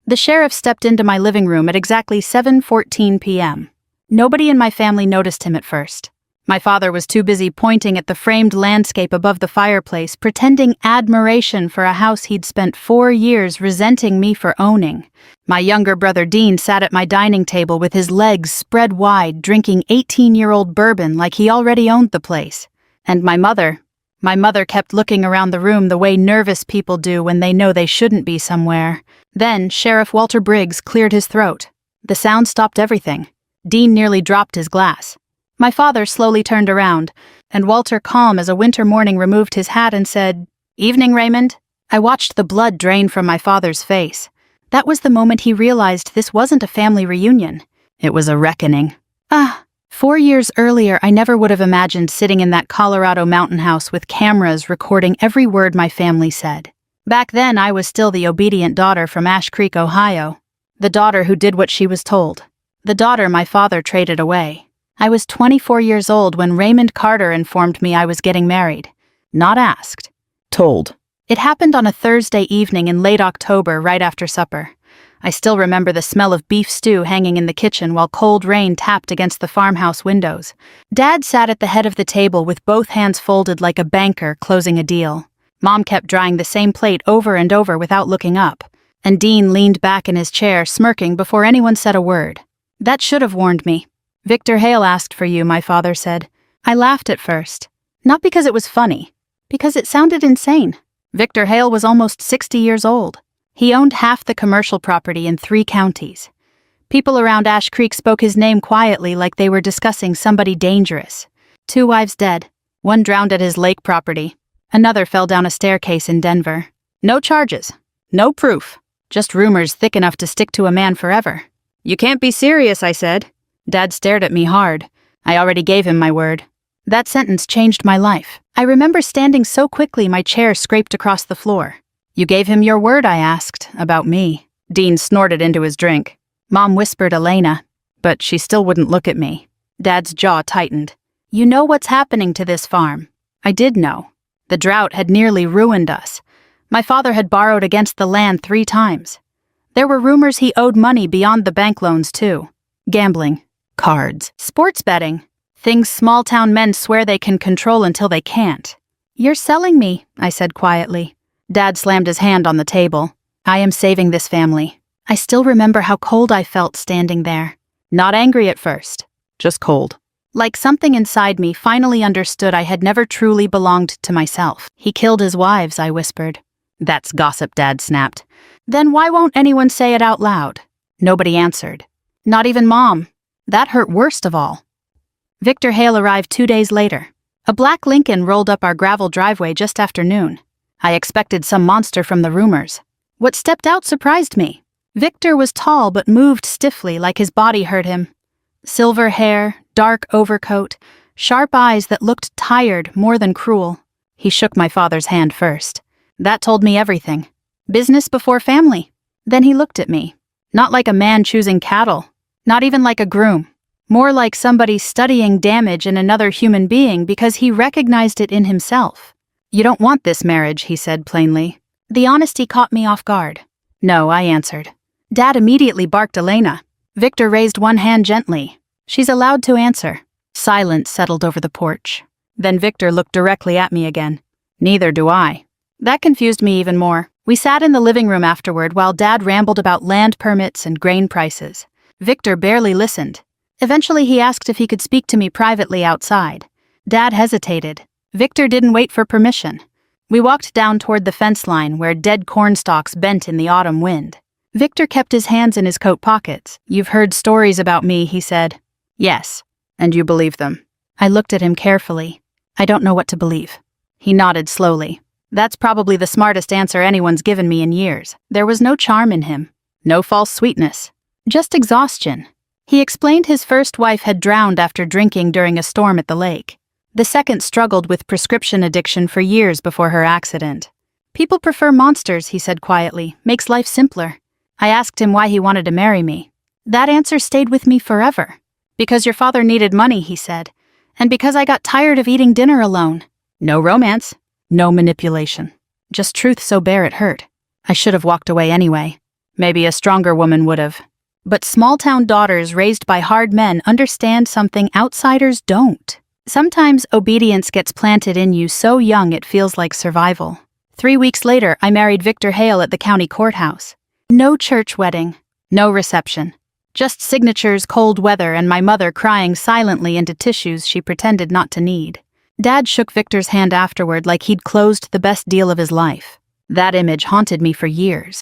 The sheriff stepped into my living room at exactly 7:14 p.m. Nobody in my family noticed him at first. My father was too busy pointing at the framed landscape above the fireplace, pretending admiration for a house he'd spent 4 years resenting me for owning. My younger brother Dean sat at my dining table with his legs spread wide, drinking 18-year-old bourbon like he already owned the place. And my mother kept looking around the room the way nervous people do when they know they shouldn't be somewhere. Then Sheriff Walter Briggs cleared his throat. The sound stopped everything. Dean nearly dropped his glass. My father slowly turned around, and Walter, calm as a winter morning, removed his hat and said, "Evening, Raymond." I watched the blood drain from my father's face. That was the moment he realized this wasn't a family reunion. It was a reckoning. 4 years earlier, I never would have imagined sitting in that Colorado mountain house with cameras recording every word my family said. Back then, I was still the obedient daughter from Ash Creek, Ohio. The daughter who did what she was told. The daughter my father traded away. I was 24 years old when Raymond Carter informed me I was getting married. Not asked. Told. It happened on a Thursday evening in late October, right after supper. I still remember the smell of beef stew hanging in the kitchen while cold rain tapped against the farmhouse windows. Dad sat at the head of the table with both hands folded like a banker closing a deal. Mom kept drying the same plate over and over without looking up, and Dean leaned back in his chair, smirking before anyone said a word. That should have warned me. "Victor Hale asked for you," my father said. I laughed at first. Not because it was funny, because it sounded insane. Victor Hale was almost 60 years old. He owned half the commercial property in 3 counties. People around Ash Creek spoke his name quietly like they were discussing somebody dangerous. 2 wives dead. 1 drowned at his lake property. Another fell down a staircase in Denver. No charges. No proof. Just rumors thick enough to stick to a man forever. "You can't be serious," I said. Dad stared at me hard. I already gave him my word. That sentence changed my life. I remember standing so quickly my chair scraped across the floor. "You gave him your word," I asked, "about me." Dean snorted into his drink. Mom whispered Elena, but she still wouldn't look at me. Dad's jaw tightened. "You know what's happening to this farm." I did know. The drought had nearly ruined us. My father had borrowed against the land 3 times. There were rumors he owed money beyond the bank loans, too. Gambling. Cards. Sports betting. Things small-town men swear they can control until they can't. "You're selling me," I said quietly. Dad slammed his hand on the table. "I am saving this family." I still remember how cold I felt standing there. Not angry at first. Just cold. Like something inside me finally understood I had never truly belonged to myself. "He killed his wives," I whispered. "That's gossip," Dad snapped. "Then why won't anyone say it out loud?" Nobody answered. Not even Mom. That hurt worst of all. Victor Hale arrived 2 days later. A black Lincoln rolled up our gravel driveway just after noon. I expected some monster from the rumors. What stepped out surprised me. Victor was tall but moved stiffly like his body hurt him. Silver hair, dark overcoat, sharp eyes that looked tired more than cruel. He shook my father's hand first. That told me everything. Business before family. Then he looked at me. Not like a man choosing cattle. Not even like a groom. More like somebody studying damage in another human being because he recognized it in himself. "You don't want this marriage," he said plainly. The honesty caught me off guard. "No," I answered. Dad immediately barked Elena. Victor raised one hand gently. "She's allowed to answer." Silence settled over the porch. Then Victor looked directly at me again. "Neither do I." That confused me even more. We sat in the living room afterward while Dad rambled about land permits and grain prices. Victor barely listened. Eventually he asked if he could speak to me privately outside. Dad hesitated. Victor didn't wait for permission. We walked down toward the fence line where dead corn stalks bent in the autumn wind. Victor kept his hands in his coat pockets. "You've heard stories about me," he said. "Yes. And you believe them." I looked at him carefully. "I don't know what to believe." He nodded slowly. That's probably the smartest answer anyone's given me in years. There was no charm in him. No false sweetness. Just exhaustion. He explained his first wife had drowned after drinking during a storm at the lake. The second struggled with prescription addiction for years before her accident. "People prefer monsters," he said quietly. "Makes life simpler." I asked him why he wanted to marry me. That answer stayed with me forever. "Because your father needed money," he said. "And because I got tired of eating dinner alone." No romance. No manipulation. Just truth so bare it hurt. I should have walked away anyway. Maybe a stronger woman would have. But small-town daughters raised by hard men understand something outsiders don't. Sometimes obedience gets planted in you so young it feels like survival. 3 weeks later, I married Victor Hale at the county courthouse. No church wedding, no reception. Just signatures, cold weather, and my mother crying silently into tissues she pretended not to need. Dad shook Victor's hand afterward like he'd closed the best deal of his life. That image haunted me for years.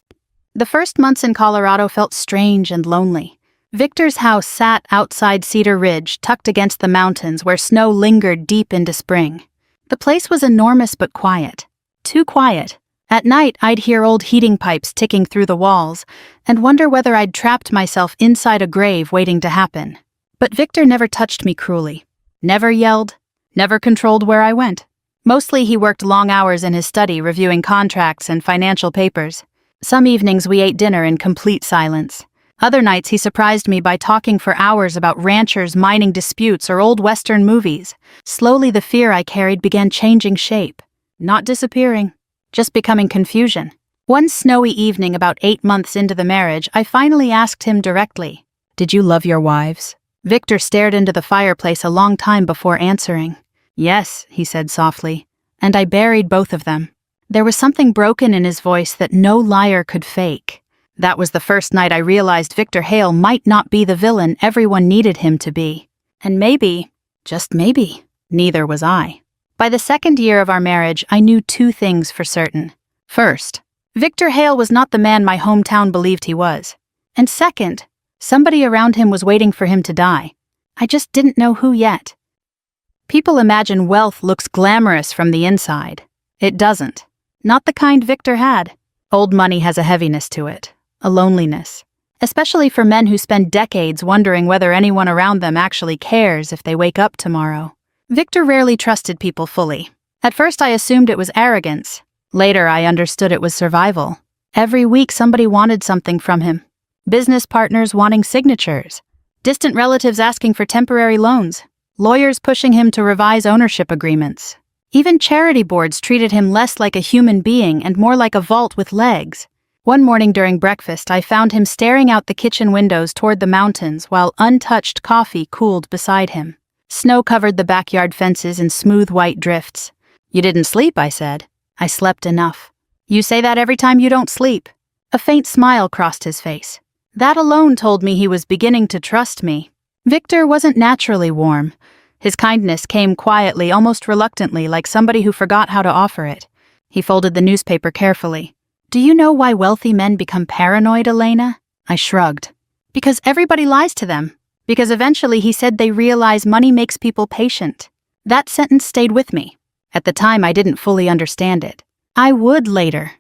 The first months in Colorado felt strange and lonely. Victor's house sat outside Cedar Ridge, tucked against the mountains where snow lingered deep into spring. The place was enormous but quiet. Too quiet. At night, I'd hear old heating pipes ticking through the walls and wonder whether I'd trapped myself inside a grave waiting to happen. But Victor never touched me cruelly. Never yelled. Never controlled where I went. Mostly he worked long hours in his study reviewing contracts and financial papers. Some evenings we ate dinner in complete silence. Other nights he surprised me by talking for hours about ranchers, mining disputes, or old Western movies. Slowly the fear I carried began changing shape. Not disappearing, just becoming confusion. One snowy evening about 8 months into the marriage, I finally asked him directly, "Did you love your wives?" Victor stared into the fireplace a long time before answering. "Yes," he said softly, "and I buried both of them." There was something broken in his voice that no liar could fake. That was the first night I realized Victor Hale might not be the villain everyone needed him to be. And maybe, just maybe, neither was I. By the second year of our marriage, I knew 2 things for certain. First, Victor Hale was not the man my hometown believed he was. And second, somebody around him was waiting for him to die. I just didn't know who yet. People imagine wealth looks glamorous from the inside. It doesn't. Not the kind Victor had. Old money has a heaviness to it, a loneliness. Especially for men who spend decades wondering whether anyone around them actually cares if they wake up tomorrow. Victor rarely trusted people fully. At first I assumed it was arrogance. Later I understood it was survival. Every week somebody wanted something from him. Business partners wanting signatures. Distant relatives asking for temporary loans. Lawyers pushing him to revise ownership agreements. Even charity boards treated him less like a human being and more like a vault with legs. One morning during breakfast, I found him staring out the kitchen windows toward the mountains while untouched coffee cooled beside him. Snow covered the backyard fences in smooth white drifts. "You didn't sleep," I said. "I slept enough." "You say that every time you don't sleep." A faint smile crossed his face. That alone told me he was beginning to trust me. Victor wasn't naturally warm. His kindness came quietly, almost reluctantly, like somebody who forgot how to offer it. He folded the newspaper carefully. "Do you know why wealthy men become paranoid, Elena?" I shrugged. "Because everybody lies to them. Because eventually," he said, "they realize money makes people patient." That sentence stayed with me. At the time, I didn't fully understand it. I would later.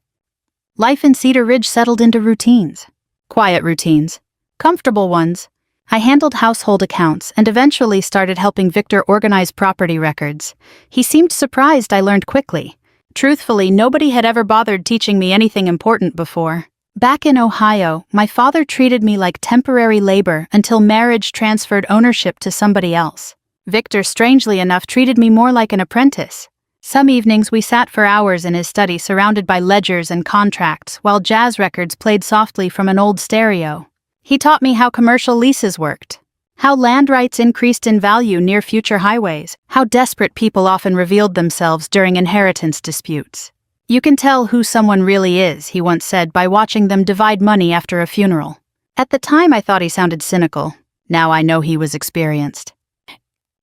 Life in Cedar Ridge settled into routines. Quiet routines. Comfortable ones. I handled household accounts and eventually started helping Victor organize property records. He seemed surprised I learned quickly. Truthfully, nobody had ever bothered teaching me anything important before. Back in Ohio, my father treated me like temporary labor until marriage transferred ownership to somebody else. Victor, strangely enough, treated me more like an apprentice. Some evenings we sat for hours in his study surrounded by ledgers and contracts while jazz records played softly from an old stereo. He taught me how commercial leases worked, how land rights increased in value near future highways, how desperate people often revealed themselves during inheritance disputes. "You can tell who someone really is," he once said, "by watching them divide money after a funeral." At the time I thought he sounded cynical. Now I know he was experienced.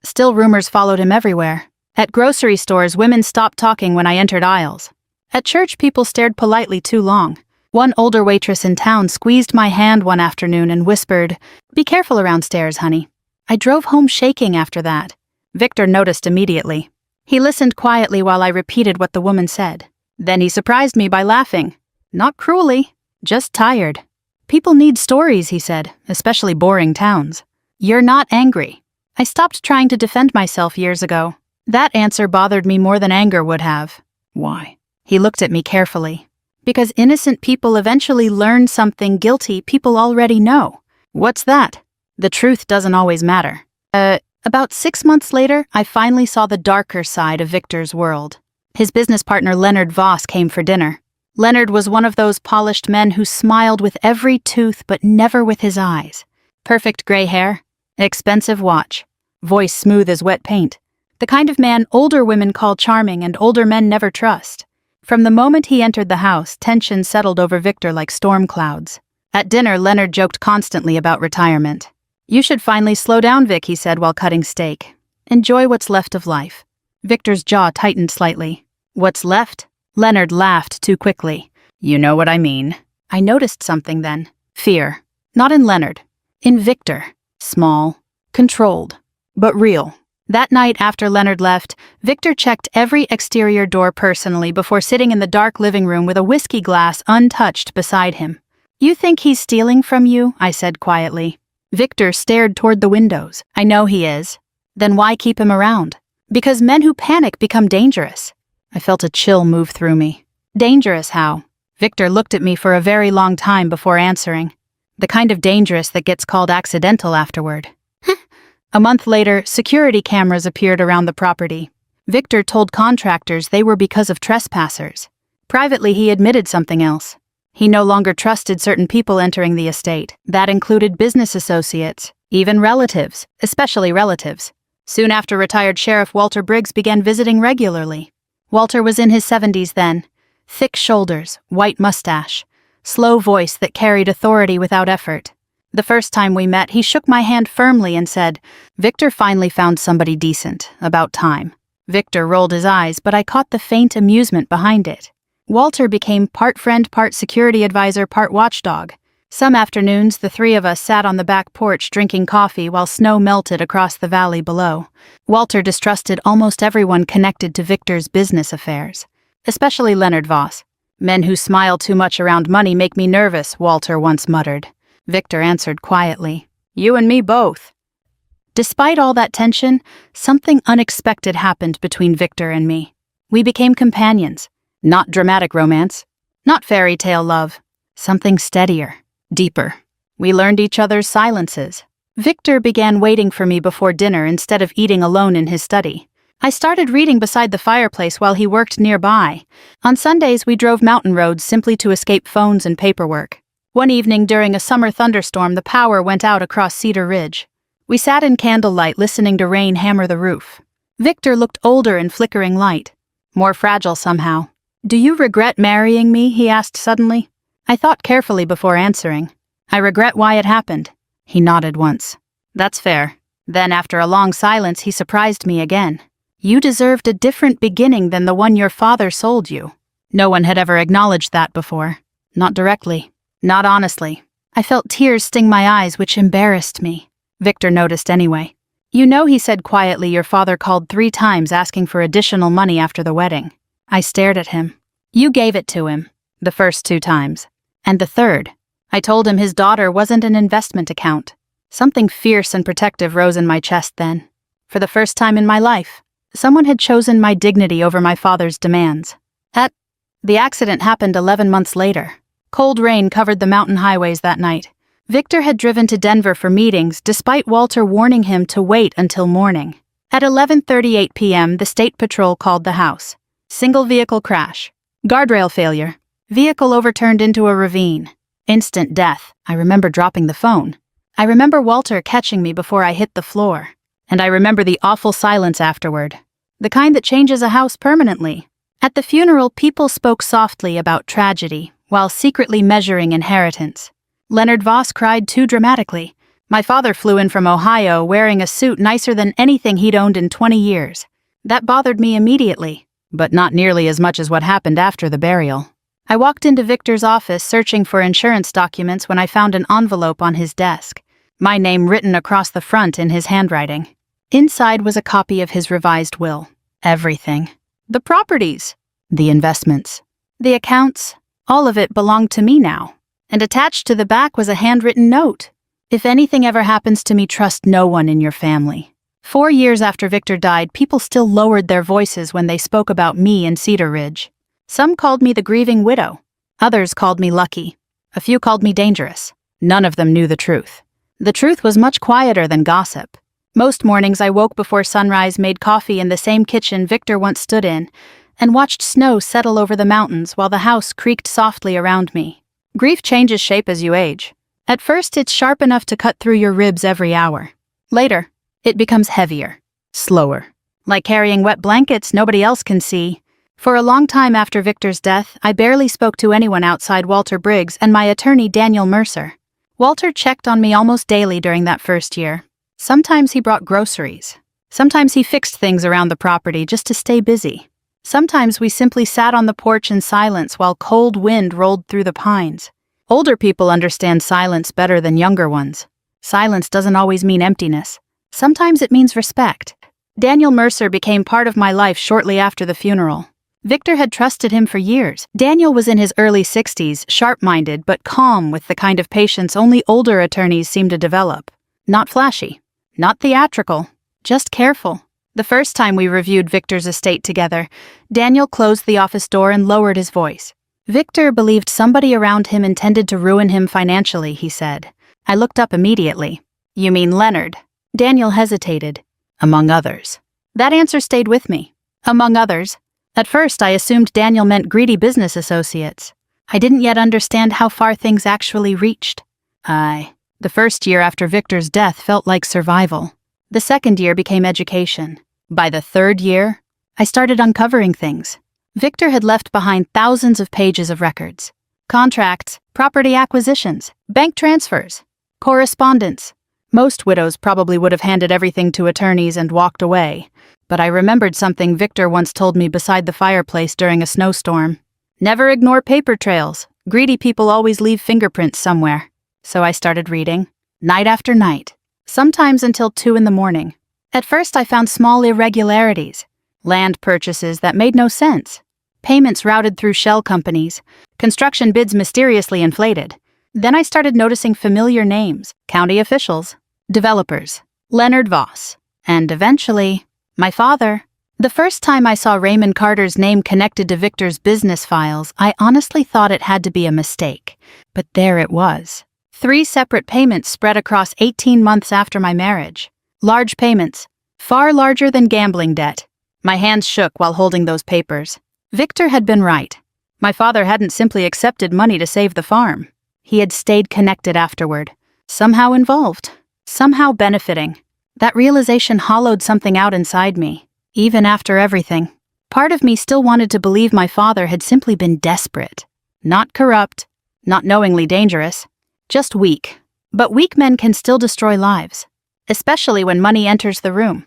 Still, rumors followed him everywhere. At grocery stores, women stopped talking when I entered aisles. At church, people stared politely too long. One older waitress in town squeezed my hand one afternoon and whispered, "Be careful around stairs, honey." I drove home shaking after that. Victor noticed immediately. He listened quietly while I repeated what the woman said. Then he surprised me by laughing. Not cruelly, just tired. "People need stories," he said, "especially boring towns." "You're not angry." I stopped trying to defend myself years ago. That answer bothered me more than anger would have. "Why?" He looked at me carefully. "Because innocent people eventually learn something guilty people already know." "What's that?" "The truth doesn't always matter." About 6 months later, I finally saw the darker side of Victor's world. His business partner Leonard Voss came for dinner. Leonard was one of those polished men who smiled with every tooth but never with his eyes. Perfect gray hair, expensive watch, voice smooth as wet paint. The kind of man older women call charming and older men never trust. From the moment he entered the house, tension settled over Victor like storm clouds. At dinner, Leonard joked constantly about retirement. "You should finally slow down, Vic," he said while cutting steak. "Enjoy what's left of life." Victor's jaw tightened slightly. "What's left?" Leonard laughed too quickly. "You know what I mean." I noticed something then. Fear. Not in Leonard. In Victor. Small. Controlled. But real. That night after Leonard left, Victor checked every exterior door personally before sitting in the dark living room with a whiskey glass untouched beside him. "You think he's stealing from you?" I said quietly. Victor stared toward the windows. "I know he is." "Then why keep him around?" "Because men who panic become dangerous." I felt a chill move through me. "Dangerous how?" Victor looked at me for a very long time before answering. "The kind of dangerous that gets called accidental afterward." A month later, security cameras appeared around the property. Victor told contractors they were because of trespassers. Privately, he admitted something else. He no longer trusted certain people entering the estate. That included business associates, even relatives, especially relatives. Soon after, retired Sheriff Walter Briggs began visiting regularly. Walter was in his 70s then. Thick shoulders, white mustache, slow voice that carried authority without effort. The first time we met, he shook my hand firmly and said, "Victor finally found somebody decent. About time." Victor rolled his eyes, but I caught the faint amusement behind it. Walter became part friend, part security advisor, part watchdog. Some afternoons, the three of us sat on the back porch drinking coffee while snow melted across the valley below. Walter distrusted almost everyone connected to Victor's business affairs, especially Leonard Voss. "Men who smile too much around money make me nervous," Walter once muttered. Victor answered quietly, "You and me both." Despite all that tension, something unexpected happened between Victor and me. We became companions. Not dramatic romance. Not fairy tale love. Something steadier. Deeper. We learned each other's silences. Victor began waiting for me before dinner instead of eating alone in his study. I started reading beside the fireplace while he worked nearby. On Sundays, we drove mountain roads simply to escape phones and paperwork. One evening during a summer thunderstorm, the power went out across Cedar Ridge. We sat in candlelight listening to rain hammer the roof. Victor looked older in flickering light. More fragile somehow. "Do you regret marrying me?" he asked suddenly. I thought carefully before answering. "I regret why it happened." He nodded once. "That's fair." Then after a long silence, he surprised me again. "You deserved a different beginning than the one your father sold you." No one had ever acknowledged that before. Not directly. Not honestly. I felt tears sting my eyes, which embarrassed me. Victor noticed anyway. "You know," he said quietly, "your father called 3 times asking for additional money after the wedding." I stared at him. "You gave it to him. The first 2 times. And the third." I told him his daughter wasn't an investment account. Something fierce and protective rose in my chest then. For the first time in my life, someone had chosen my dignity over my father's demands. The accident happened 11 months later. Cold rain covered the mountain highways that night. Victor had driven to Denver for meetings, despite Walter warning him to wait until morning. At 11:38 p.m., the state patrol called the house. Single vehicle crash. Guardrail failure. Vehicle overturned into a ravine. Instant death. I remember dropping the phone. I remember Walter catching me before I hit the floor. And I remember the awful silence afterward. The kind that changes a house permanently. At the funeral, people spoke softly about tragedy, while secretly measuring inheritance. Leonard Voss cried too dramatically. My father flew in from Ohio wearing a suit nicer than anything he'd owned in 20 years. That bothered me immediately, but not nearly as much as what happened after the burial. I walked into Victor's office searching for insurance documents when I found an envelope on his desk, my name written across the front in his handwriting. Inside was a copy of his revised will. Everything. The properties. The investments. The accounts. All of it belonged to me now. And attached to the back was a handwritten note. "If anything ever happens to me, trust no one in your family." 4 years after Victor died, people still lowered their voices when they spoke about me in Cedar Ridge. Some called me the grieving widow. Others called me lucky. A few called me dangerous. None of them knew the truth. The truth was much quieter than gossip. Most mornings I woke before sunrise, made coffee in the same kitchen Victor once stood in, and watched snow settle over the mountains while the house creaked softly around me. Grief changes shape as you age. At first, it's sharp enough to cut through your ribs every hour. Later, it becomes heavier, slower. Like carrying wet blankets nobody else can see. For a long time after Victor's death, I barely spoke to anyone outside Walter Briggs and my attorney Daniel Mercer. Walter checked on me almost daily during that first year. Sometimes he brought groceries. Sometimes he fixed things around the property just to stay busy. Sometimes we simply sat on the porch in silence while cold wind rolled through the pines. Older people understand silence better than younger ones. Silence doesn't always mean emptiness. Sometimes it means respect. Daniel Mercer became part of my life shortly after the funeral. Victor had trusted him for years. Daniel was in his early 60s, sharp-minded but calm with the kind of patience only older attorneys seem to develop. Not flashy, not theatrical, just careful. The first time we reviewed Victor's estate together, Daniel closed the office door and lowered his voice. Victor believed somebody around him intended to ruin him financially, he said. I looked up immediately. You mean Leonard? Daniel hesitated. Among others. That answer stayed with me. Among others. At first, I assumed Daniel meant greedy business associates. I didn't yet understand how far things actually reached. The first year after Victor's death felt like survival. The second year became education. By the third year, I started uncovering things. Victor had left behind thousands of pages of records. Contracts, property acquisitions, bank transfers, correspondence. Most widows probably would have handed everything to attorneys and walked away, but I remembered something Victor once told me beside the fireplace during a snowstorm. Never ignore paper trails. Greedy people always leave fingerprints somewhere. So I started reading, night after night, sometimes until 2 a.m. At first I found small irregularities, land purchases that made no sense, payments routed through shell companies, construction bids mysteriously inflated. Then I started noticing familiar names, county officials, developers, Leonard Voss, and eventually, my father. The first time I saw Raymond Carter's name connected to Victor's business files, I honestly thought it had to be a mistake. But there it was. 3 separate payments spread across 18 months after my marriage. Large payments, far larger than gambling debt. My hands shook while holding those papers. Victor had been right. My father hadn't simply accepted money to save the farm. He had stayed connected afterward, somehow involved, somehow benefiting. That realization hollowed something out inside me. Even after everything, part of me still wanted to believe my father had simply been desperate. Not corrupt, not knowingly dangerous, just weak. But weak men can still destroy lives, especially when money enters the room.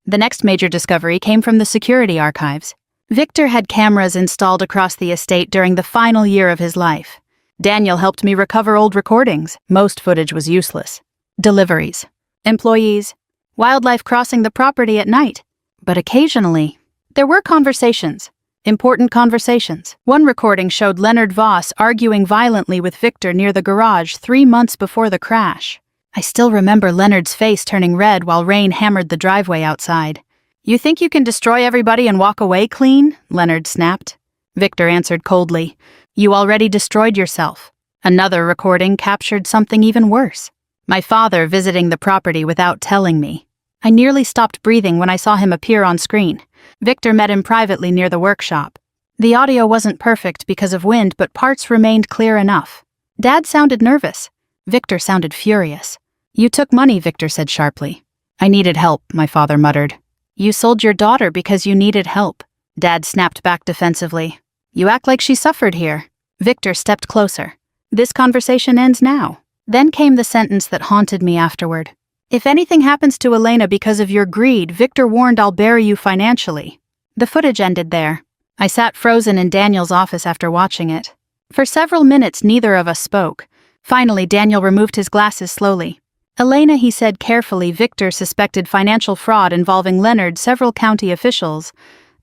The next major discovery came from the security archives. Victor had cameras installed across the estate during the final year of his life. Daniel helped me recover old recordings. Most footage was useless. Deliveries, employees, wildlife crossing the property at night. But occasionally, there were conversations, important conversations. One recording showed Leonard Voss arguing violently with Victor near the garage 3 months before the crash. I still remember Leonard's face turning red while rain hammered the driveway outside. You think you can destroy everybody and walk away clean? Leonard snapped. Victor answered coldly. You already destroyed yourself. Another recording captured something even worse. My father visiting the property without telling me. I nearly stopped breathing when I saw him appear on screen. Victor met him privately near the workshop. The audio wasn't perfect because of wind, but parts remained clear enough. Dad sounded nervous. Victor sounded furious. You took money, Victor said sharply. I needed help, my father muttered. You sold your daughter because you needed help. Dad snapped back defensively. You act like she suffered here. Victor stepped closer. This conversation ends now. Then came the sentence that haunted me afterward. If anything happens to Elena because of your greed, Victor warned I'll bury you financially. The footage ended there. I sat frozen in Daniel's office after watching it. For several minutes, neither of us spoke. Finally, Daniel removed his glasses slowly. Elena, he said carefully, Victor suspected financial fraud involving Leonard, several county officials,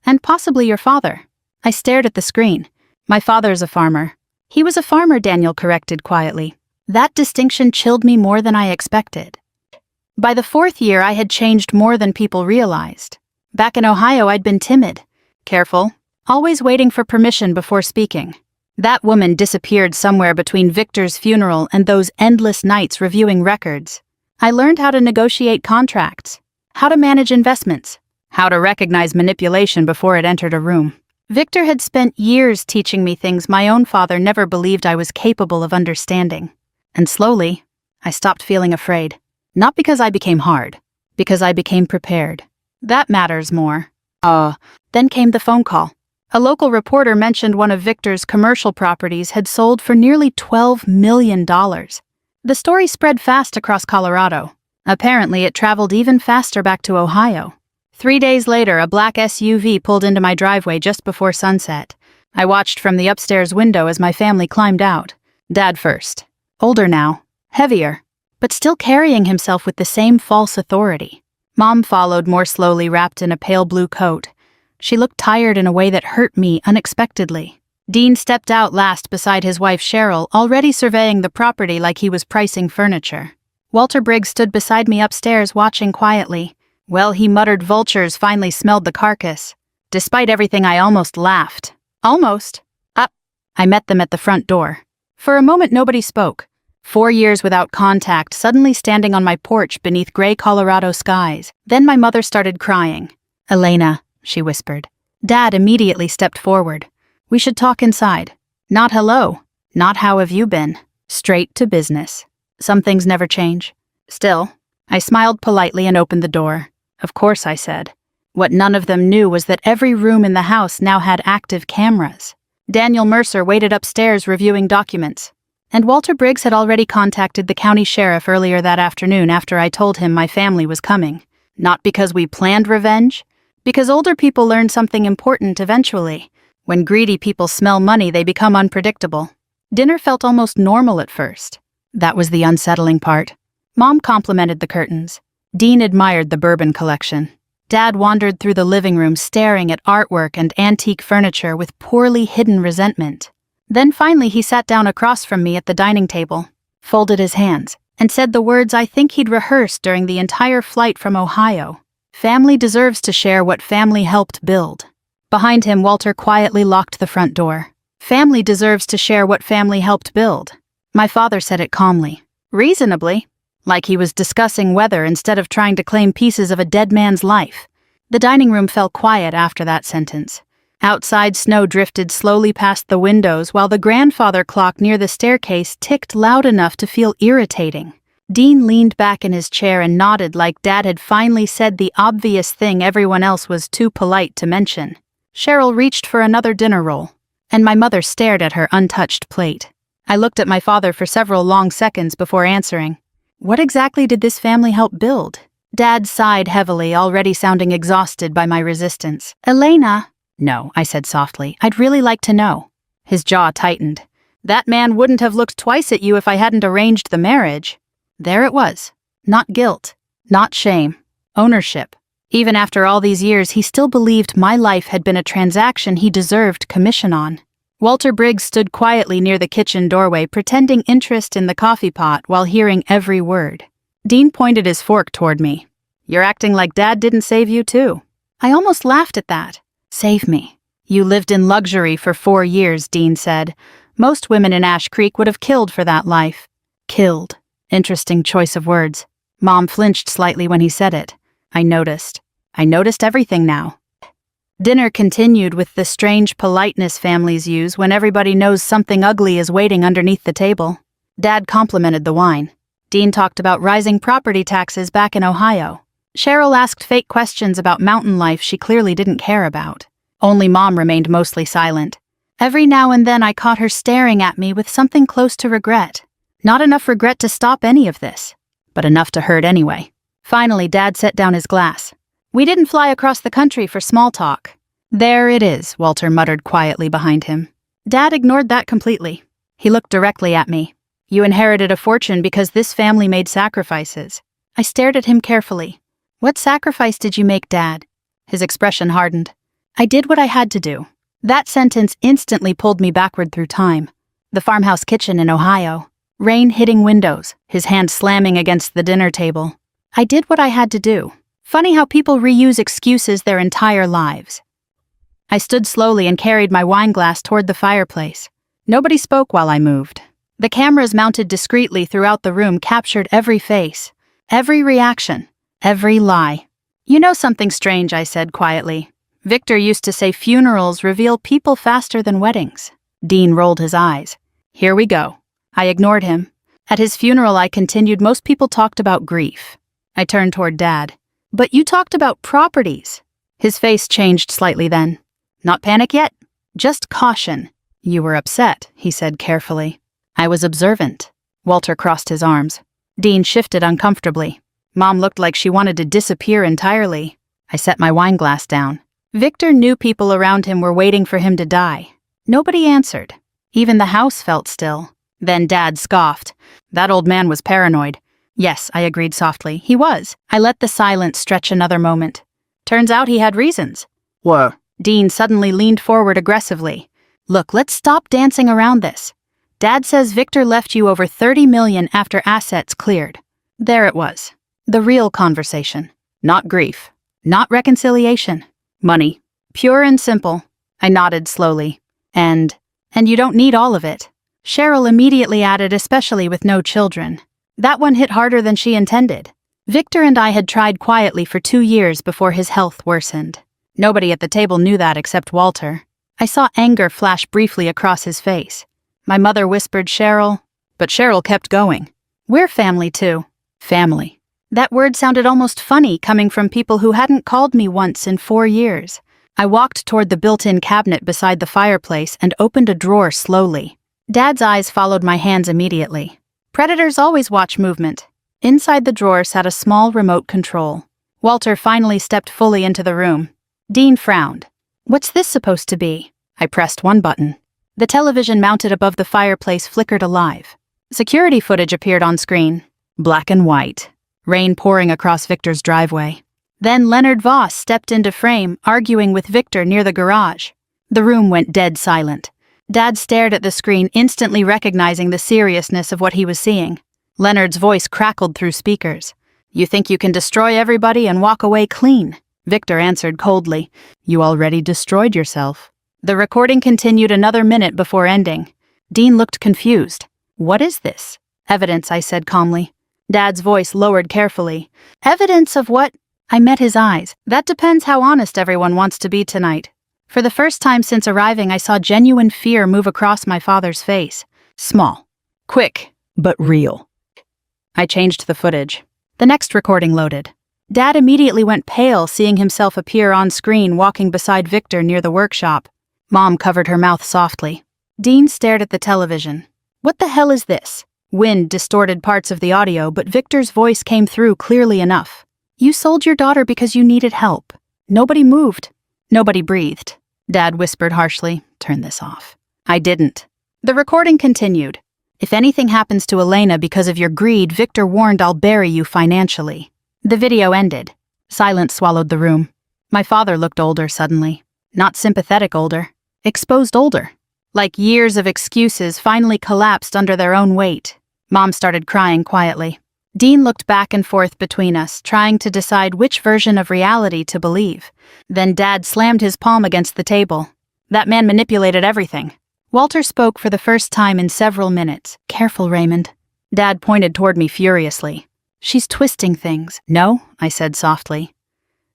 and possibly your father. I stared at the screen. My father's a farmer. He was a farmer, Daniel corrected quietly. That distinction chilled me more than I expected. By the 4th year, I had changed more than people realized. Back in Ohio, I'd been timid, careful, always waiting for permission before speaking. That woman disappeared somewhere between Victor's funeral and those endless nights reviewing records. I learned how to negotiate contracts, how to manage investments, how to recognize manipulation before it entered a room. Victor had spent years teaching me things my own father never believed I was capable of understanding. And slowly, I stopped feeling afraid. Not because I became hard, because I became prepared. That matters more. Then came the phone call. A local reporter mentioned one of Victor's commercial properties had sold for nearly $12 million. The story spread fast across Colorado. Apparently, it traveled even faster back to Ohio. 3 days later, a black SUV pulled into my driveway just before sunset. I watched from the upstairs window as my family climbed out. Dad first. Older now, heavier, but still carrying himself with the same false authority. Mom followed more slowly, wrapped in a pale blue coat. She looked tired in a way that hurt me unexpectedly. Dean stepped out last beside his wife Cheryl, already surveying the property like he was pricing furniture. Walter Briggs stood beside me upstairs, watching quietly. Well, he muttered, vultures finally smelled the carcass. Despite everything, I almost laughed. Almost. I met them at the front door. For a moment, nobody spoke. 4 years without contact, suddenly standing on my porch beneath gray Colorado skies. Then my mother started crying. "Elena," she whispered. Dad immediately stepped forward. "We should talk inside. Not hello. Not how have you been. Straight to business. Some things never change." Still, I smiled politely and opened the door. "Of course," I said. What none of them knew was that every room in the house now had active cameras. Daniel Mercer waited upstairs reviewing documents. And Walter Briggs had already contacted the county sheriff earlier that afternoon after I told him my family was coming. Not because we planned revenge, because older people learn something important eventually. When greedy people smell money, they become unpredictable. Dinner felt almost normal at first. That was the unsettling part. Mom complimented the curtains. Dean admired the bourbon collection. Dad wandered through the living room staring at artwork and antique furniture with poorly hidden resentment. Then finally he sat down across from me at the dining table, folded his hands, and said the words I think he'd rehearsed during the entire flight from Ohio. "Family deserves to share what family helped build." Behind him, Walter quietly locked the front door. "Family deserves to share what family helped build." My father said it calmly, reasonably, like he was discussing weather instead of trying to claim pieces of a dead man's life. The dining room fell quiet after that sentence. Outside, snow drifted slowly past the windows while the grandfather clock near the staircase ticked loud enough to feel irritating. Dean leaned back in his chair and nodded like Dad had finally said the obvious thing everyone else was too polite to mention. Cheryl reached for another dinner roll, and my mother stared at her untouched plate. I looked at my father for several long seconds before answering. What exactly did this family help build? Dad sighed heavily, already sounding exhausted by my resistance. "Elena." "No," I said softly. "I'd really like to know." His jaw tightened. "That man wouldn't have looked twice at you if I hadn't arranged the marriage." There it was. Not guilt. Not shame. Ownership. Even after all these years, he still believed my life had been a transaction he deserved commission on. Walter Briggs stood quietly near the kitchen doorway, pretending interest in the coffee pot while hearing every word. Dean pointed his fork toward me. "You're acting like Dad didn't save you too." I almost laughed at that. "Save me. You lived in luxury for 4 years, Dean said. Most women in Ash Creek would have killed for that life." Killed. Interesting choice of words. Mom flinched slightly when he said it. I noticed. I noticed everything now. Dinner continued with the strange politeness families use when everybody knows something ugly is waiting underneath the table. Dad complimented the wine. Dean talked about rising property taxes back in Ohio. Cheryl asked fake questions about mountain life she clearly didn't care about. Only Mom remained mostly silent. Every now and then I caught her staring at me with something close to regret. Not enough regret to stop any of this, but enough to hurt anyway. Finally, Dad set down his glass. "We didn't fly across the country for small talk." "There it is," Walter muttered quietly behind him. Dad ignored that completely. He looked directly at me. "You inherited a fortune because this family made sacrifices." I stared at him carefully. "What sacrifice did you make, Dad?" His expression hardened. "I did what I had to do." That sentence instantly pulled me backward through time. The farmhouse kitchen in Ohio. Rain hitting windows, his hand slamming against the dinner table. I did what I had to do. Funny how people reuse excuses their entire lives. I stood slowly and carried my wine glass toward the fireplace. Nobody spoke while I moved. The cameras mounted discreetly throughout the room captured every face, every reaction, every lie. You know something strange, I said quietly. Victor used to say funerals reveal people faster than weddings. Dean rolled his eyes. Here we go. I ignored him. At his funeral, I continued, most people talked about grief. I turned toward Dad. But you talked about properties. His face changed slightly then. Not panic yet? Just caution. You were upset, he said carefully. I was observant. Walter crossed his arms. Dean shifted uncomfortably. Mom looked like she wanted to disappear entirely. I set my wine glass down. Victor knew people around him were waiting for him to die. Nobody answered. Even the house felt still. Then Dad scoffed. That old man was paranoid. Yes, I agreed softly. He was. I let the silence stretch another moment. Turns out he had reasons. What? Dean suddenly leaned forward aggressively. Look, let's stop dancing around this. Dad says Victor left you over $30 million after assets cleared. There it was. The real conversation. Not grief. Not reconciliation. Money. Pure and simple. I nodded slowly. And you don't need all of it. Cheryl immediately added, especially with no children. That one hit harder than she intended. Victor and I had tried quietly for 2 years before his health worsened. Nobody at the table knew that except Walter. I saw anger flash briefly across his face. My mother whispered Cheryl, but Cheryl kept going. We're family too. Family. That word sounded almost funny coming from people who hadn't called me once in 4 years. I walked toward the built-in cabinet beside the fireplace and opened a drawer slowly. Dad's eyes followed my hands immediately. Predators always watch movement. Inside the drawer sat a small remote control. Walter finally stepped fully into the room. Dean frowned. What's this supposed to be? I pressed one button. The television mounted above the fireplace flickered alive. Security footage appeared on screen. Black and white. Rain pouring across Victor's driveway. Then Leonard Voss stepped into frame, arguing with Victor near the garage. The room went dead silent. Dad stared at the screen, instantly recognizing the seriousness of what he was seeing. Leonard's voice crackled through speakers. You think you can destroy everybody and walk away clean? Victor answered coldly. You already destroyed yourself. The recording continued another minute before ending. Dean looked confused. What is this? Evidence, I said calmly. Dad's voice lowered carefully. Evidence of what? I met his eyes. That depends how honest everyone wants to be tonight. For the first time since arriving, I saw genuine fear move across my father's face. Small. Quick. But real. I changed the footage. The next recording loaded. Dad immediately went pale, seeing himself appear on screen walking beside Victor near the workshop. Mom covered her mouth softly. Dean stared at the television. What the hell is this? Wind distorted parts of the audio, but Victor's voice came through clearly enough. You sold your daughter because you needed help. Nobody moved. Nobody breathed. Dad whispered harshly, turn this off. I didn't. The recording continued. If anything happens to Elena because of your greed, Victor warned I'll bury you financially. The video ended. Silence swallowed the room. My father looked older suddenly. Not sympathetic older. Exposed older. Like years of excuses finally collapsed under their own weight. Mom started crying quietly. Dean looked back and forth between us, trying to decide which version of reality to believe. Then Dad slammed his palm against the table. That man manipulated everything. Walter spoke for the first time in several minutes. Careful, Raymond. Dad pointed toward me furiously. She's twisting things. No, I said softly.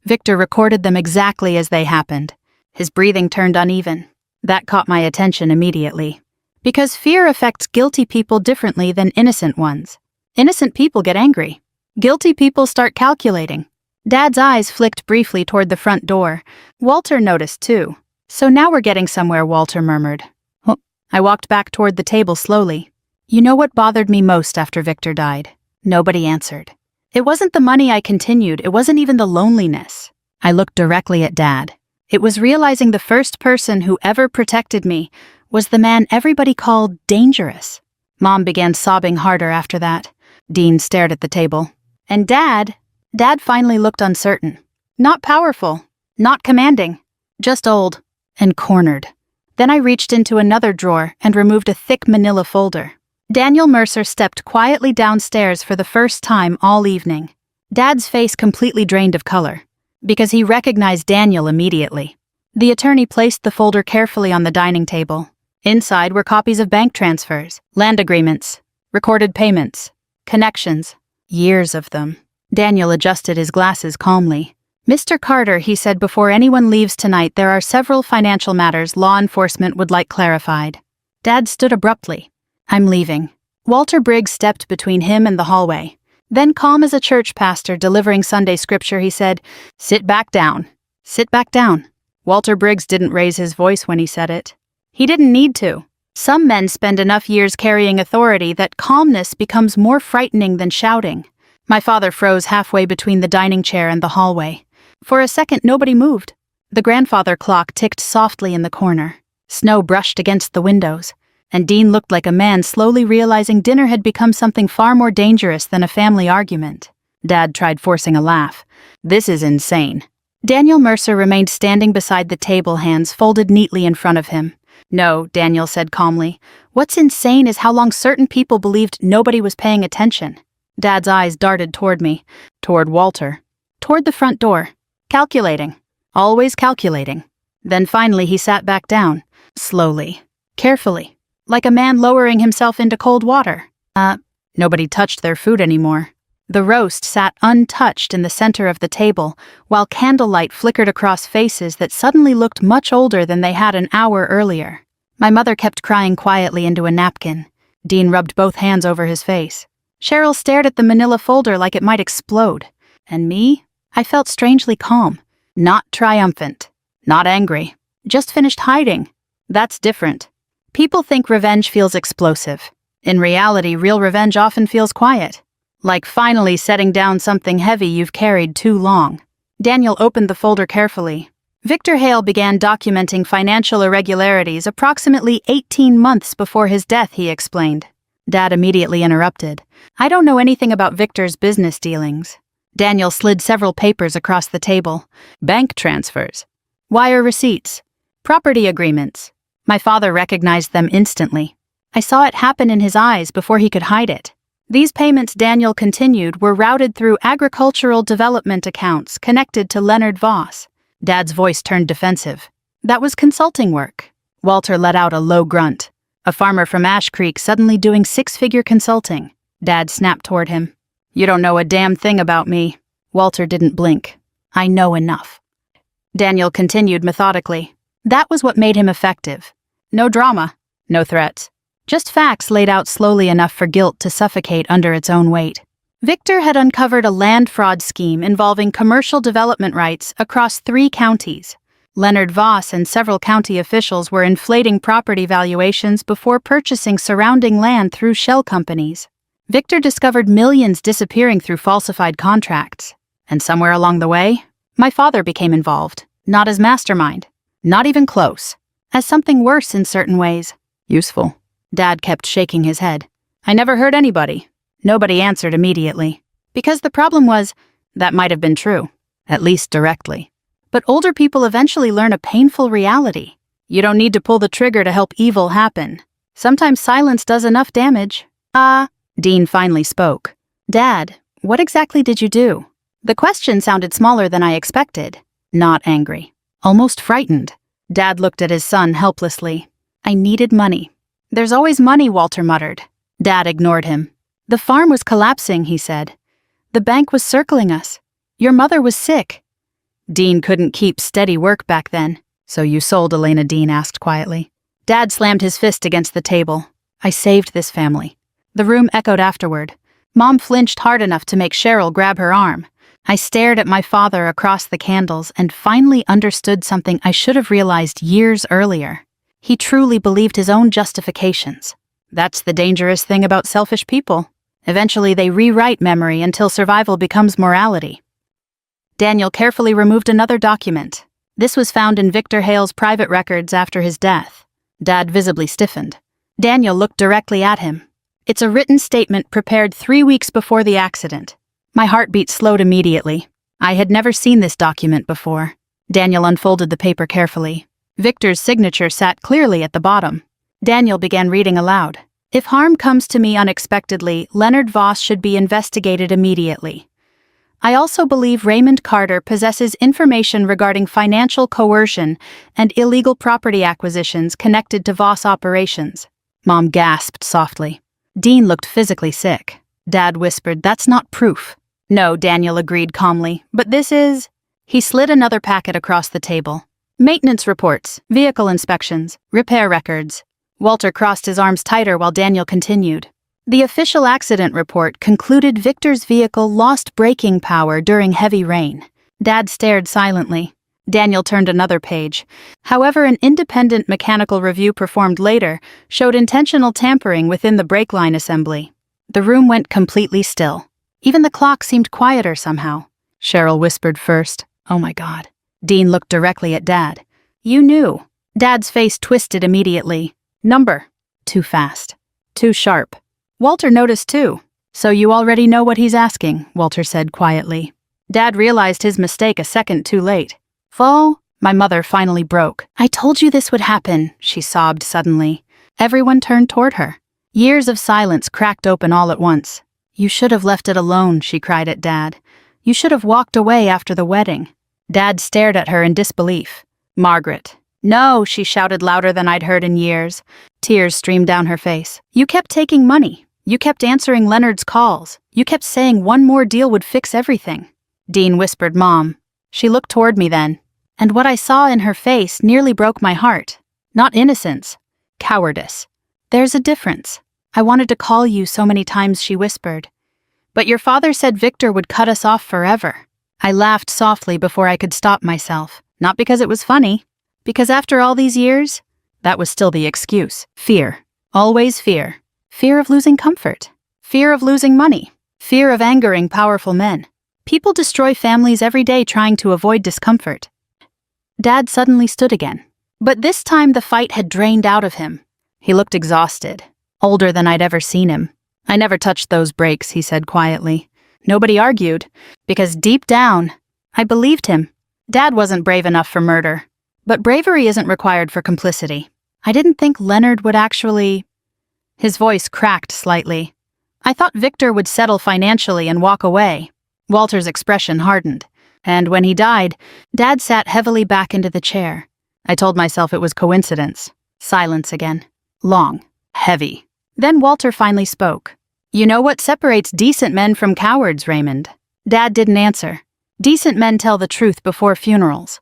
Victor recorded them exactly as they happened. His breathing turned uneven. That caught my attention immediately. Because fear affects guilty people differently than innocent ones. Innocent people get angry. Guilty people start calculating. Dad's eyes flicked briefly toward the front door. Walter noticed too. So now we're getting somewhere, Walter murmured. Oh. I walked back toward the table slowly. You know what bothered me most after Victor died? Nobody answered. It wasn't the money, I continued. It wasn't even the loneliness. I looked directly at Dad. It was realizing the first person who ever protected me was the man everybody called dangerous. Mom began sobbing harder after that. Dean stared at the table. And Dad finally looked uncertain. Not powerful, not commanding, just old and cornered. Then I reached into another drawer and removed a thick manila folder. Daniel Mercer stepped quietly downstairs for the first time all evening. Dad's face completely drained of color, because he recognized Daniel immediately. The attorney placed the folder carefully on the dining table. Inside were copies of bank transfers, land agreements, recorded payments, connections, years of them. Daniel adjusted his glasses calmly. Mr. Carter, he said, before anyone leaves tonight, there are several financial matters law enforcement would like clarified. Dad stood abruptly. I'm leaving. Walter Briggs stepped between him and the hallway. Then, calm as a church pastor delivering Sunday scripture, he said, Sit back down. Sit back down. Walter Briggs didn't raise his voice when he said it. He didn't need to. Some men spend enough years carrying authority that calmness becomes more frightening than shouting. My father froze halfway between the dining chair and the hallway. For a second, nobody moved. The grandfather clock ticked softly in the corner. Snow brushed against the windows, and Dean looked like a man slowly realizing dinner had become something far more dangerous than a family argument. Dad tried forcing a laugh. This is insane. Daniel Mercer remained standing beside the table, hands folded neatly in front of him. No, Daniel said calmly. What's insane is how long certain people believed nobody was paying attention. Dad's eyes darted toward me, toward Walter, toward the front door. Calculating. Always calculating. Then finally he sat back down, slowly, carefully, like a man lowering himself into cold water. Nobody touched their food anymore. The roast sat untouched in the center of the table, while candlelight flickered across faces that suddenly looked much older than they had an hour earlier. My mother kept crying quietly into a napkin. Dean rubbed both hands over his face. Cheryl stared at the manila folder like it might explode. And me? I felt strangely calm. Not triumphant. Not angry. Just finished hiding. That's different. People think revenge feels explosive. In reality, real revenge often feels quiet. Like finally setting down something heavy you've carried too long. Daniel opened the folder carefully. Victor Hale began documenting financial irregularities approximately 18 months before his death, he explained. Dad immediately interrupted. I don't know anything about Victor's business dealings. Daniel slid several papers across the table. Bank transfers. Wire receipts. Property agreements. My father recognized them instantly. I saw it happen in his eyes before he could hide it. These payments, Daniel continued, were routed through agricultural development accounts connected to Leonard Voss. Dad's voice turned defensive. That was consulting work. Walter let out a low grunt. A farmer from Ash Creek suddenly doing six-figure consulting. Dad snapped toward him. You don't know a damn thing about me. Walter didn't blink. I know enough. Daniel continued methodically. That was what made him effective. No drama. No threats. Just facts laid out slowly enough for guilt to suffocate under its own weight. Victor had uncovered a land fraud scheme involving commercial development rights across 3 counties. Leonard Voss and several county officials were inflating property valuations before purchasing surrounding land through shell companies. Victor discovered millions disappearing through falsified contracts. And somewhere along the way, my father became involved, not as mastermind, not even close, as something worse in certain ways. Useful. Dad kept shaking his head. I never heard anybody. Nobody answered immediately. Because the problem was, that might have been true, at least directly. But older people eventually learn a painful reality. You don't need to pull the trigger to help evil happen. Sometimes silence does enough damage. Dean finally spoke. Dad, what exactly did you do? The question sounded smaller than I expected. Not angry. Almost frightened. Dad looked at his son helplessly. I needed money. There's always money, Walter muttered. Dad ignored him. The farm was collapsing, he said. The bank was circling us. Your mother was sick. Dean couldn't keep steady work back then. So you sold, Elena, Dean asked quietly. Dad slammed his fist against the table. I saved this family. The room echoed afterward. Mom flinched hard enough to make Cheryl grab her arm. I stared at my father across the candles and finally understood something I should have realized years earlier. He truly believed his own justifications. That's the dangerous thing about selfish people. Eventually they rewrite memory until survival becomes morality. Daniel carefully removed another document. This was found in Victor Hale's private records after his death. Dad visibly stiffened. Daniel looked directly at him. It's a written statement prepared 3 weeks before the accident. My heartbeat slowed immediately. I had never seen this document before. Daniel unfolded the paper carefully. Victor's signature sat clearly at the bottom. Daniel began reading aloud. If harm comes to me unexpectedly, Leonard Voss should be investigated immediately. I also believe Raymond Carter possesses information regarding financial coercion and illegal property acquisitions connected to Voss operations. Mom gasped softly. Dean looked physically sick. Dad whispered, that's not proof. No, Daniel agreed calmly, but this is... He slid another packet across the table. Maintenance reports, vehicle inspections, repair records. Walter crossed his arms tighter while Daniel continued. The official accident report concluded Victor's vehicle lost braking power during heavy rain. Dad stared silently. Daniel turned another page. However, an independent mechanical review performed later showed intentional tampering within the brake line assembly. The room went completely still. Even the clock seemed quieter somehow. Cheryl whispered first. "Oh my God." Dean looked directly at Dad. "You knew." Dad's face twisted immediately. "Number." "Too fast. Too sharp." Walter noticed too. "So you already know what he's asking," Walter said quietly. Dad realized his mistake a second too late. "Fo," my mother finally broke. "I told you this would happen," she sobbed suddenly. Everyone turned toward her. Years of silence cracked open all at once. "You should have left it alone," she cried at Dad. "You should have walked away after the wedding." Dad stared at her in disbelief. "Margaret." "No," she shouted louder than I'd heard in years. Tears streamed down her face. "You kept taking money. You kept answering Leonard's calls. You kept saying one more deal would fix everything." Dean whispered, "Mom." She looked toward me then, and what I saw in her face nearly broke my heart. Not innocence. Cowardice. "There's a difference. I wanted to call you so many times," she whispered. "But your father said Victor would cut us off forever." I laughed softly before I could stop myself. Not because it was funny. Because after all these years, that was still the excuse. Fear. Always fear. Fear of losing comfort. Fear of losing money. Fear of angering powerful men. People destroy families every day trying to avoid discomfort. Dad suddenly stood again. But this time the fight had drained out of him. He looked exhausted. Older than I'd ever seen him. "I never touched those brakes," he said quietly. Nobody argued, because deep down, I believed him. Dad wasn't brave enough for murder. But bravery isn't required for complicity. I didn't think Leonard would actually... His voice cracked slightly. "I thought Victor would settle financially and walk away." Walter's expression hardened. And when he died, Dad sat heavily back into the chair. I told myself it was coincidence. Silence again. Long. Heavy. Then Walter finally spoke. "You know what separates decent men from cowards, Raymond?" Dad didn't answer. Decent men tell the truth before funerals.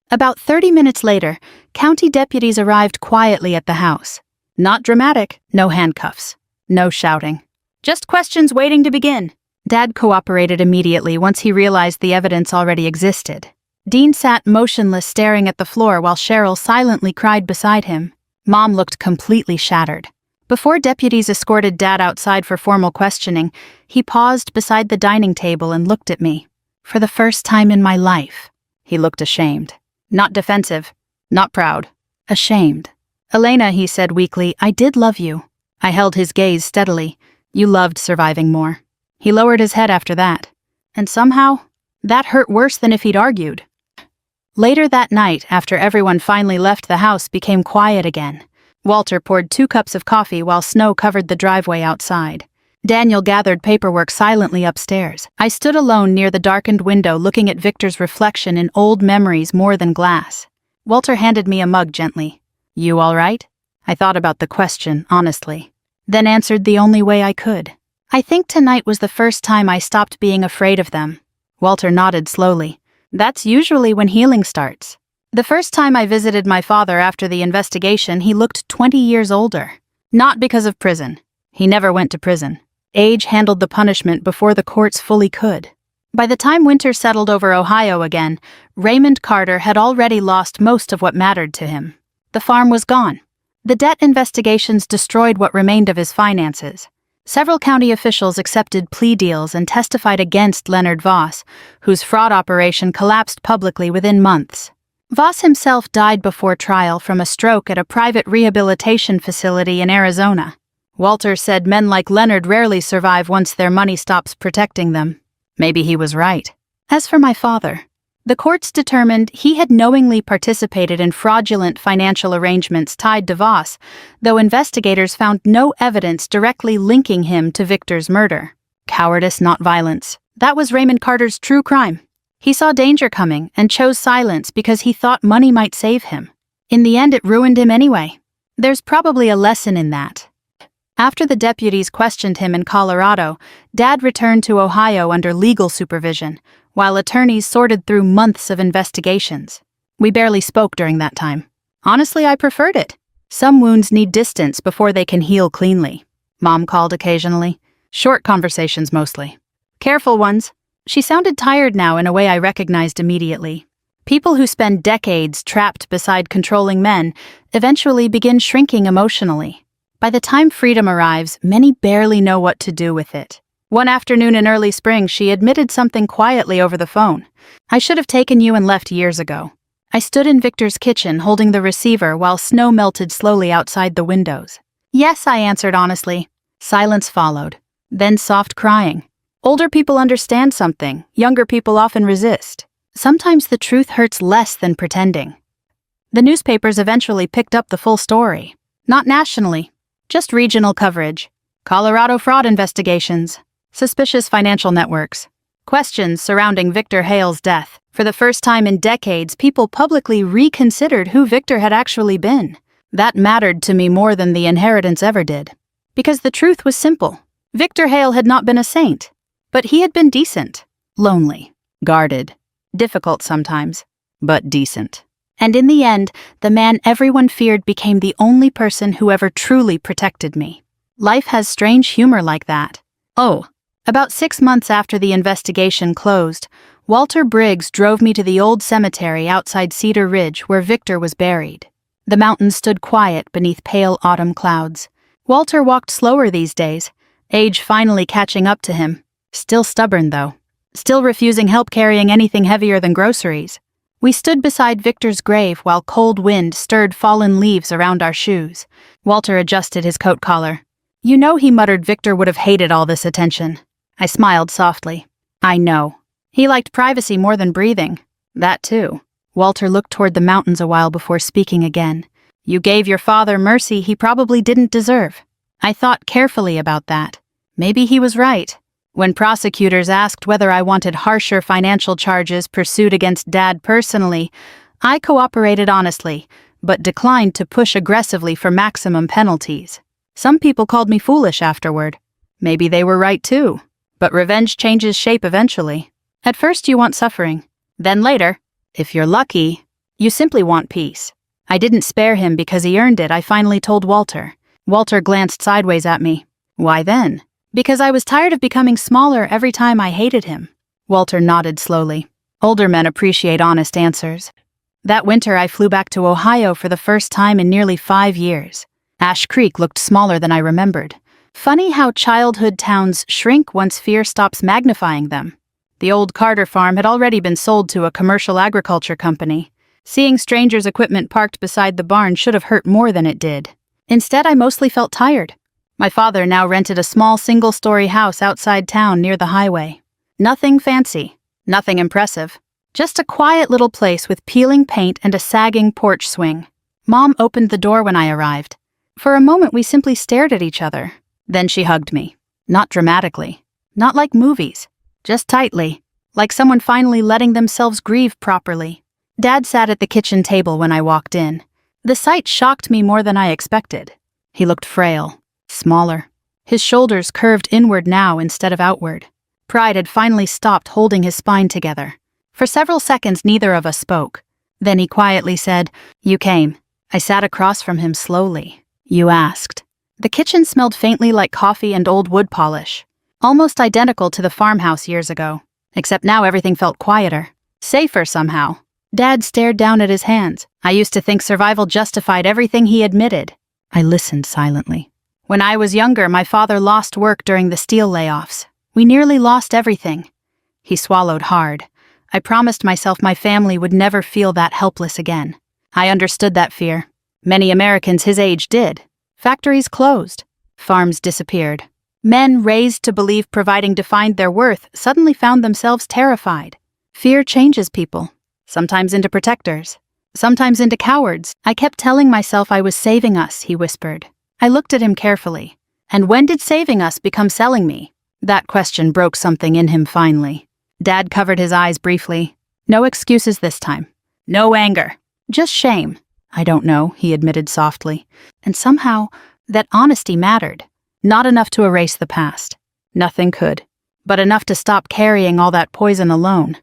About 30 minutes later, county deputies arrived quietly at the house. Not dramatic, no handcuffs, no shouting. Just questions waiting to begin. Dad cooperated immediately once he realized the evidence already existed. Dean sat motionless staring at the floor while Cheryl silently cried beside him. Mom looked completely shattered. Before deputies escorted Dad outside for formal questioning, he paused beside the dining table and looked at me. For the first time in my life, he looked ashamed. Not defensive, not proud, ashamed. "Elena," he said weakly, "I did love you." I held his gaze steadily. "You loved surviving more." He lowered his head after that. And somehow, that hurt worse than if he'd argued. Later that night, after everyone finally left, the house became quiet again. Walter poured 2 cups of coffee while snow covered the driveway outside. Daniel gathered paperwork silently upstairs. I stood alone near the darkened window looking at Victor's reflection in old memories more than glass. Walter handed me a mug gently. "You all right?" I thought about the question, honestly. Then answered the only way I could. "I think tonight was the first time I stopped being afraid of them." Walter nodded slowly. "That's usually when healing starts." The first time I visited my father after the investigation, he looked 20 years older. Not because of prison. He never went to prison. Age handled the punishment before the courts fully could. By the time winter settled over Ohio again, Raymond Carter had already lost most of what mattered to him. The farm was gone. The debt investigations destroyed what remained of his finances. Several county officials accepted plea deals and testified against Leonard Voss, whose fraud operation collapsed publicly within months. Voss himself died before trial from a stroke at a private rehabilitation facility in Arizona. Walter said men like Leonard rarely survive once their money stops protecting them. Maybe he was right. As for my father, the courts determined he had knowingly participated in fraudulent financial arrangements tied to Voss, though investigators found no evidence directly linking him to Victor's murder. Cowardice, not violence. That was Raymond Carter's true crime. He saw danger coming and chose silence because he thought money might save him. In the end, it ruined him anyway. There's probably a lesson in that. After the deputies questioned him in Colorado, Dad returned to Ohio under legal supervision, while attorneys sorted through months of investigations. We barely spoke during that time. Honestly, I preferred it. Some wounds need distance before they can heal cleanly. Mom called occasionally. Short conversations mostly. Careful ones. She sounded tired now in a way I recognized immediately. People who spend decades trapped beside controlling men eventually begin shrinking emotionally. By the time freedom arrives, many barely know what to do with it. One afternoon in early spring, she admitted something quietly over the phone. "I should have taken you and left years ago." I stood in Victor's kitchen holding the receiver while snow melted slowly outside the windows. "Yes," I answered honestly. Silence followed. Then soft crying. Older people understand something, younger people often resist. Sometimes the truth hurts less than pretending. The newspapers eventually picked up the full story. Not nationally, just regional coverage. Colorado fraud investigations. Suspicious financial networks. Questions surrounding Victor Hale's death. For the first time in decades, people publicly reconsidered who Victor had actually been. That mattered to me more than the inheritance ever did. Because the truth was simple. Victor Hale had not been a saint. But he had been decent. Lonely. Guarded. Difficult sometimes. But decent. And in the end, the man everyone feared became the only person who ever truly protected me. Life has strange humor like that. Oh, about 6 months after the investigation closed, Walter Briggs drove me to the old cemetery outside Cedar Ridge where Victor was buried. The mountains stood quiet beneath pale autumn clouds. Walter walked slower these days, age finally catching up to him. Still stubborn, though. Still refusing help carrying anything heavier than groceries. We stood beside Victor's grave while cold wind stirred fallen leaves around our shoes. Walter adjusted his coat collar. "You know," he muttered, "Victor would have hated all this attention." I smiled softly. "I know. He liked privacy more than breathing." "That too." Walter looked toward the mountains a while before speaking again. "You gave your father mercy he probably didn't deserve." I thought carefully about that. Maybe he was right. When prosecutors asked whether I wanted harsher financial charges pursued against Dad personally, I cooperated honestly, but declined to push aggressively for maximum penalties. Some people called me foolish afterward. Maybe they were right too. But revenge changes shape eventually. At first you want suffering. Then later, if you're lucky, you simply want peace. I didn't spare him because he earned it, I finally told Walter. Walter glanced sideways at me. "Why then?" "Because I was tired of becoming smaller every time I hated him." Walter nodded slowly. Older men appreciate honest answers. That winter I flew back to Ohio for the first time in nearly 5 years. Ash Creek looked smaller than I remembered. Funny how childhood towns shrink once fear stops magnifying them. The old Carter farm had already been sold to a commercial agriculture company. Seeing strangers' equipment parked beside the barn should have hurt more than it did. Instead, I mostly felt tired. My father now rented a small single-story house outside town near the highway. Nothing fancy, nothing impressive. Just a quiet little place with peeling paint and a sagging porch swing. Mom opened the door when I arrived. For a moment we simply stared at each other. Then she hugged me. Not dramatically. Not like movies. Just tightly. Like someone finally letting themselves grieve properly. Dad sat at the kitchen table when I walked in. The sight shocked me more than I expected. He looked frail. Smaller. His shoulders curved inward now instead of outward. Pride had finally stopped holding his spine together. For several seconds neither of us spoke. Then he quietly said, "You came." I sat across from him slowly. "You asked." The kitchen smelled faintly like coffee and old wood polish. Almost identical to the farmhouse years ago. Except now everything felt quieter. Safer somehow. Dad stared down at his hands. I used to think survival justified everything he admitted. I listened silently. When I was younger, my father lost work during the steel layoffs. We nearly lost everything. He swallowed hard. I promised myself my family would never feel that helpless again. I understood that fear. Many Americans his age did. Factories closed. Farms disappeared. Men raised to believe providing defined their worth suddenly found themselves terrified. Fear changes people. Sometimes into protectors. Sometimes into cowards. I kept telling myself I was saving us, he whispered. I looked at him carefully. And when did saving us become selling me? That question broke something in him finally. Dad covered his eyes briefly. No excuses this time. No anger. Just shame. I don't know, he admitted softly. And somehow, that honesty mattered. Not enough to erase the past. Nothing could. But enough to stop carrying all that poison alone.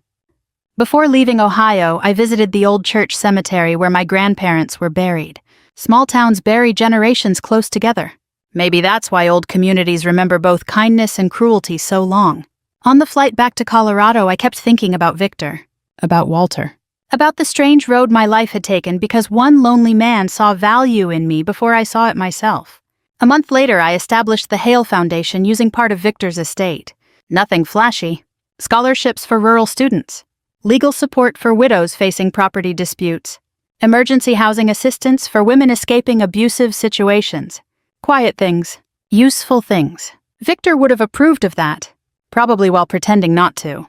Before leaving Ohio, I visited the old church cemetery where my grandparents were buried. Small towns bury generations close together. Maybe that's why old communities remember both kindness and cruelty so long. On the flight back to Colorado, I kept thinking about Victor. About Walter. About the strange road my life had taken because one lonely man saw value in me before I saw it myself. A month later, I established the Hale Foundation using part of Victor's estate. Nothing flashy. Scholarships for rural students. Legal support for widows facing property disputes. Emergency housing assistance for women escaping abusive situations. Quiet things. Useful things. Victor would have approved of that, probably while pretending not to.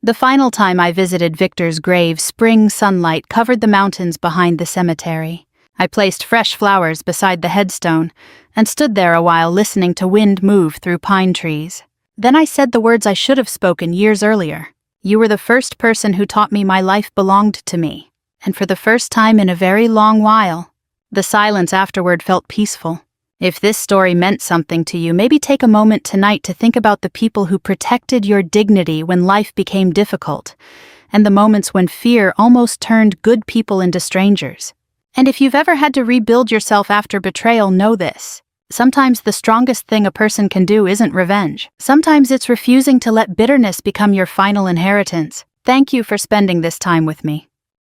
The final time I visited Victor's grave, spring sunlight covered the mountains behind the cemetery. I placed fresh flowers beside the headstone and stood there a while listening to wind move through pine trees. Then I said the words I should have spoken years earlier. You were the first person who taught me my life belonged to me. And for the first time in a very long while, the silence afterward felt peaceful. If this story meant something to you, maybe take a moment tonight to think about the people who protected your dignity when life became difficult, and the moments when fear almost turned good people into strangers. And if you've ever had to rebuild yourself after betrayal, know this. Sometimes the strongest thing a person can do isn't revenge. Sometimes it's refusing to let bitterness become your final inheritance. Thank you for spending this time with me.